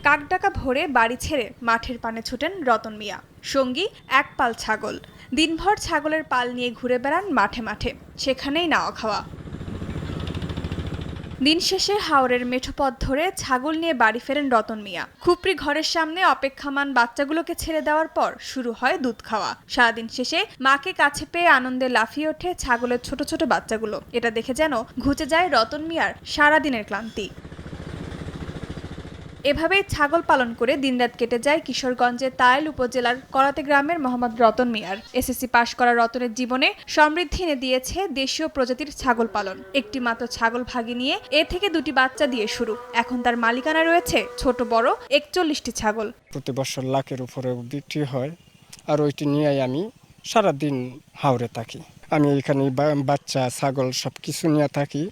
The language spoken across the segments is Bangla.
কাকডাকা ভোরে বাড়ি ছেড়ে মাঠের পানে ছুটেন রতন মিয়া, সঙ্গী এক পাল ছাগল। দিনভর ছাগলের পাল নিয়ে ঘুরে বেড়ান মাঠে মাঠে, সেখানেই নাওয়া খাওয়া। দিন শেষে হাওরের মেঠো পথ ধরে ছাগল নিয়ে বাড়ি ফেরেন রতন মিয়া। খুপড়ি ঘরের সামনে অপেক্ষামান বাচ্চাগুলোকে ছেড়ে দেওয়ার পর শুরু হয় দুধ খাওয়া। সারাদিন শেষে মাকে কাছে পেয়ে আনন্দে লাফিয়ে ওঠে ছাগলের ছোট ছোট বাচ্চাগুলো। এটা দেখে যেন ঘুচে যায় রতন মিয়ার সারাদিনের ক্লান্তি। এভাবেই ছাগল পালন করে দিনরাত কেটে যায় কিশোরগঞ্জের তাইল উপজেলার করাতে গ্রামের মোহাম্মদ রতন মিয়ার। এসএসসি পাশ করা রতনের জীবনে সমৃদ্ধি এনে দিয়েছে দেশীয় প্রজাতির ছাগল পালন। একটি মাত্র ছাগল ভাগি নিয়ে এ থেকে দুটি বাচ্চা দিয়ে শুরু। এখন তার মালিকানা রয়েছে ছোট বড় 41টি ছাগল। প্রতি বছর লাখের উপরে বিক্রি হয়, আর ওইটি নিয়েই আমি সারাদিন হাওরে থাকি। আমি এখানে বাচ্চা ছাগল সব কিছু নিয়ে থাকি।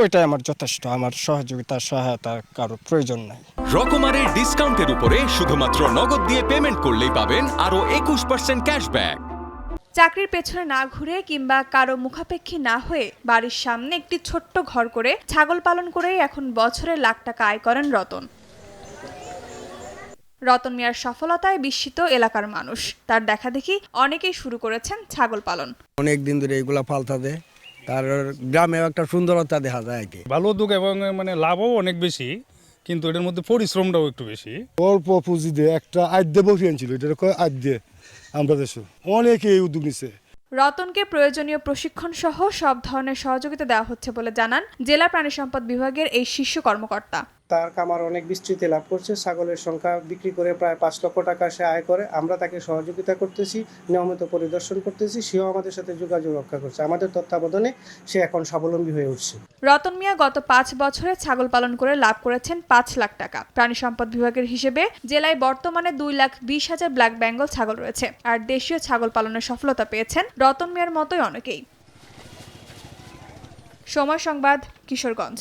ওইটাই আমার যথেষ্ট। আমার সহযোগিতা সহায়তা কারো প্রয়োজন নাই। রকমারের ডিসকাউন্টের উপরে শুধুমাত্র নগদ দিয়ে পেমেন্ট করলেই পাবেন আরো 21% ক্যাশব্যাক। চাকরির পেছনে না ঘুরে কিংবা কারো মুখাপেক্ষী না হয়ে বাড়ির সামনে একটি ছোট্ট ঘর করে ছাগল পালন করেই এখন বছরে লাখ টাকা আয় করেন রতন। রতন মিয়ার সফলতায় বিস্মিত এলাকার মানুষ। তার দেখাদেখি অনেকেই শুরু করেছেন ছাগল পালন। অনেক দিন ধরে এগুলা পালতা দেয়, তার গ্রামে একটা সুন্দরতা দেখা যায়। ভালো উদ্যোগ এবং লাভও অনেক বেশি, কিন্তু এটার মধ্যে পরিশ্রমটাও একটু বেশি। অল্প পুঁজি দিয়ে একটা আদ্যে বসিয়ে ছিল, এটা আদ্যে আমরা দেশে অনেকে এই উদ্যোগ নিচ্ছে। রতনকে প্রয়োজনীয় প্রশিক্ষণ সহ সব ধরনের সহযোগিতা দেওয়া হচ্ছে বলে জানান জেলা প্রাণী সম্পদ বিভাগের এই শীর্ষ কর্মকর্তা। তার খামার অনেক বিস্তৃতি লাভ করছে। ছাগলের সংখ্যা বিক্রি করে প্রায় 5 লক্ষ টাকা সে আয় করে। আমরা তাকে সহযোগিতা করতেছি, নিয়মিত পরিদর্শন করতেছি। সেও আমাদের সাথে যোগাযোগ রক্ষা করছে। আমাদের তত্ত্বাবধানে সে এখন স্বাবলম্বী হয়ে উঠছে। রতন মিয়া গত 5 বছরে ছাগল পালন করে লাভ করেছেন 5 লাখ টাকা। প্রাণী সম্পদ বিভাগের হিসেবে জেলায় বর্তমানে 2,20,000 ব্ল্যাক বেঙ্গল ছাগল রয়েছে। আর দেশীয় ছাগল পালনের সফলতা পেয়েছেন রতন মিয়ার মতোই অনেকেই। সময় সংবাদ, কিশোরগঞ্জ।